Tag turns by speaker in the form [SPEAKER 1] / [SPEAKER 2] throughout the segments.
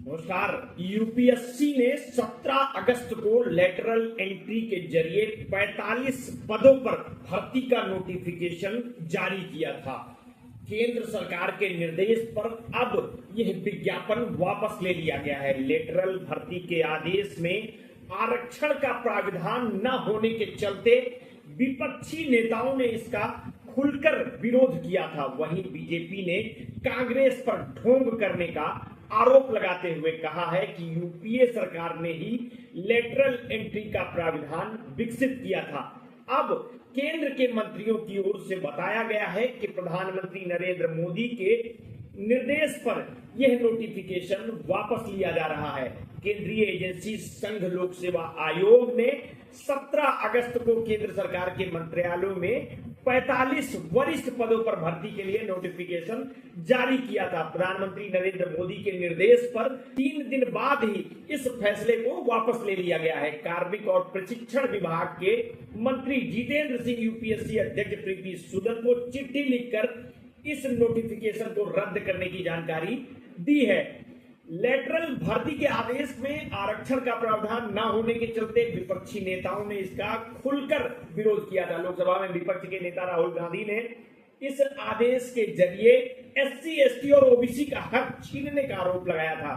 [SPEAKER 1] नमस्कार। यूपीएससी ने 17 अगस्त को लेटरल एंट्री के जरिए 45 पदों पर भर्ती का नोटिफिकेशन जारी किया था। केंद्र सरकार के निर्देश पर अब यह विज्ञापन वापस ले लिया गया है। लेटरल भर्ती के आदेश में आरक्षण का प्रावधान न होने के चलते विपक्षी नेताओं ने इसका खुलकर विरोध किया था। वहीं बीजेपी ने कांग्रेस पर ढोंग करने का आरोप लगाते हुए कहा है कि यूपीए सरकार ने ही लेटरल एंट्री का प्रावधान विकसित किया था। अब केंद्र के मंत्रियों की ओर से बताया गया है कि प्रधानमंत्री नरेंद्र मोदी के निर्देश पर यह नोटिफिकेशन वापस लिया जा रहा है। केंद्रीय एजेंसी संघ लोक सेवा आयोग ने 17 अगस्त को केंद्र सरकार के मंत्रालयों में 45 वरिष्ठ पदों पर भर्ती के लिए नोटिफिकेशन जारी किया था। प्रधानमंत्री नरेंद्र मोदी के निर्देश पर 3 दिन बाद ही इस फैसले को वापस ले लिया गया है। कार्मिक और प्रशिक्षण विभाग के मंत्री जितेंद्र सिंह यूपीएससी अध्यक्ष प्रीति सूदन को चिट्ठी लिखकर इस नोटिफिकेशन को रद्द करने की जानकारी दी है। लेटरल भर्ती के आदेश में आरक्षण का प्रावधान न होने के चलते विपक्षी नेताओं ने इसका खुलकर विरोध किया था। लोकसभा में विपक्ष के नेता राहुल गांधी ने इस आदेश के जरिए एससी, एसटी और ओबीसी का हक छीनने का आरोप लगाया था।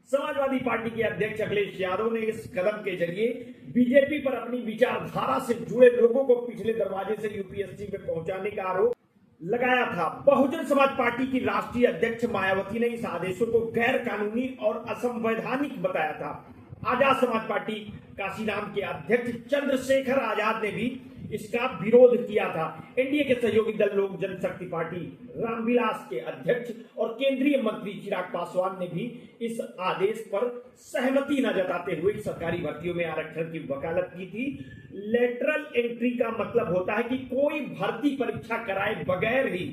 [SPEAKER 1] समाजवादी पार्टी के अध्यक्ष अखिलेश यादव ने इस कदम के जरिए बीजेपी पर अपनी विचारधारा से जुड़े लोगों को पिछले दरवाजे से यूपीएससी में पहुंचाने का आरोप लगाया था। बहुजन समाज पार्टी की राष्ट्रीय अध्यक्ष मायावती ने इस आदेशों को गैर कानूनी और असंवैधानिक बताया था। आजाद समाज पार्टी काशीराम के अध्यक्ष चंद्रशेखर आजाद ने भी इसका विरोध किया था। एनडीए के सहयोगी दल लोक जनशक्ति पार्टी रामविलास के अध्यक्ष और केंद्रीय मंत्री चिराग पासवान ने भी इस आदेश पर सहमति न जताते हुए सरकारी भर्तियों में आरक्षण की वकालत की थी। लेटरल एंट्री का मतलब होता है कि कोई भर्ती परीक्षा कराए बगैर ही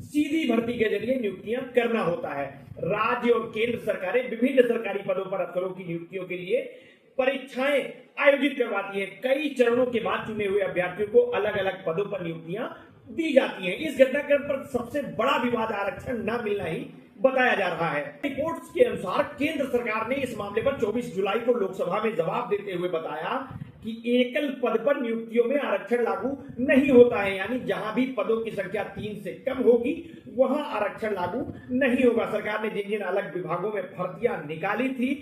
[SPEAKER 1] सीधी भर्ती के जरिए नियुक्तियां करना होता है। राज्य और केंद्र सरकारें विभिन्न सरकारी पदों पर अफसरों की नियुक्तियों के लिए परीक्षाएं आयोजित करवाती है। कई चरणों के बाद चुने हुए अभ्यर्थियों को अलग अलग पदों पर नियुक्तियां दी जाती हैं। इस घटनाक्रम पर सबसे बड़ा विवाद आरक्षण न मिलना ही बताया जा रहा है। रिपोर्ट्स के अनुसार केंद्र सरकार ने इस मामले पर 24 जुलाई को लोकसभा में जवाब देते हुए बताया कि एकल पद पर नियुक्तियों में आरक्षण लागू नहीं होता है, यानी जहां भी पदों की संख्या 3 से कम होगी वहां आरक्षण लागू नहीं होगा। सरकार ने जिन जिन अलग विभागों में भर्तियां निकाली थी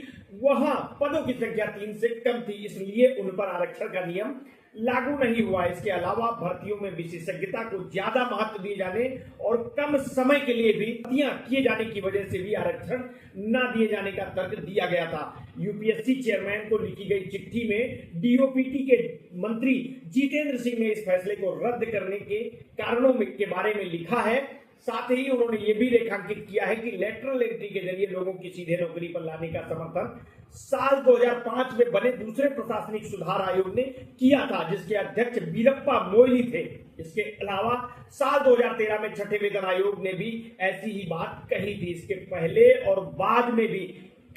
[SPEAKER 1] वहां पदों की संख्या 3 से कम थी, इसलिए उन पर आरक्षण का नियम लागू नहीं हुआ। इसके अलावा भर्तियों में विशेषज्ञता को ज्यादा महत्व दिए जाने और कम समय के लिए भी भर्तियां किए जाने की वजह से भी आरक्षण न दिए जाने का तर्क दिया गया था। यूपीएससी चेयरमैन को लिखी गई चिट्ठी में डीओपीटी के मंत्री जितेंद्र सिंह ने इस फैसले को रद्द करने के कारणों के बारे में लिखा है। साथ ही उन्होंने ये भी रेखांकित किया है कि लेटरल एंट्री के जरिए लोगों की सीधे नौकरी पर लाने का समर्थन साल 2005 में बने दूसरे प्रशासनिक सुधार आयोग ने किया था, जिसके अध्यक्ष वीरप्पा मोइली थे। इसके अलावा साल 2013 में छठे वेतन आयोग ने भी ऐसी ही बात कही थी। इसके पहले और बाद में भी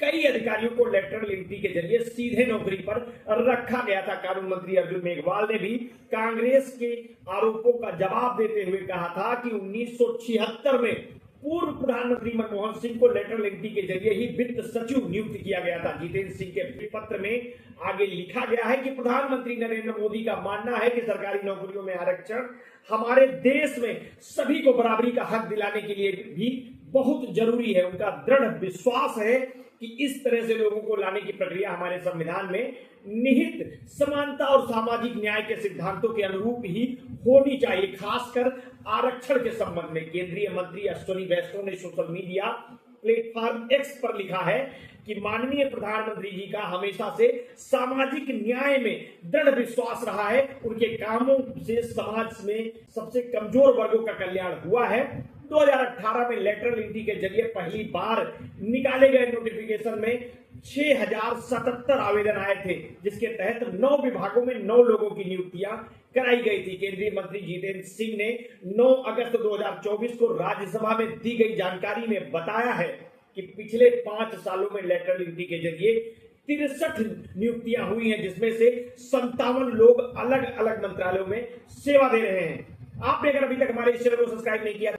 [SPEAKER 1] कई अधिकारियों को लेटरल एंट्री के जरिए सीधे नौकरी पर रखा गया था। कानून मंत्री अर्जुन मेघवाल ने भी कांग्रेस के आरोपों का जवाब देते हुए कहा था कि 1976 में पूर्व प्रधानमंत्री मनमोहन सिंह को लेटरल एंट्री के जरिए ही वित्त सचिव नियुक्त किया गया था। जितेंद्र सिंह के पत्र में आगे लिखा गया है कि प्रधानमंत्री नरेंद्र मोदी का मानना है कि सरकारी नौकरियों में आरक्षण हमारे देश में सभी को बराबरी का हक दिलाने के लिए भी बहुत जरूरी है। उनका दृढ़ विश्वास है कि इस तरह से लोगों को लाने की प्रक्रिया हमारे संविधान में निहित समानता और सामाजिक न्याय के सिद्धांतों के अनुरूप ही होनी चाहिए, खासकर आरक्षण के संबंध में। केंद्रीय मंत्री अश्विनी वैष्णव ने सोशल मीडिया प्लेटफॉर्म एक्स पर लिखा है कि माननीय प्रधानमंत्री जी का हमेशा से सामाजिक न्याय में दृढ़ विश्वास रहा है। उनके कामों से समाज में सबसे कमजोर वर्गों का कल्याण हुआ है। 2018 में लेटरल एंट्री के जरिए पहली बार निकाले गए नोटिफिकेशन में 6077 आवेदन आए थे, जिसके तहत 9 विभागों में 9 लोगों की नियुक्तियां कराई गई थी। केंद्रीय मंत्री जितेंद्र सिंह ने 9 अगस्त 2024 को राज्यसभा में दी गई जानकारी में बताया है कि पिछले 5 सालों में लेटरल एंट्री के जरिए 63 नियुक्तियां हुई हैं, जिसमें से 57 लोग अलग अलग मंत्रालयों में सेवा दे रहे हैं। आपने अगर अभी तक हमारे इस चैनल को सब्सक्राइब नहीं किया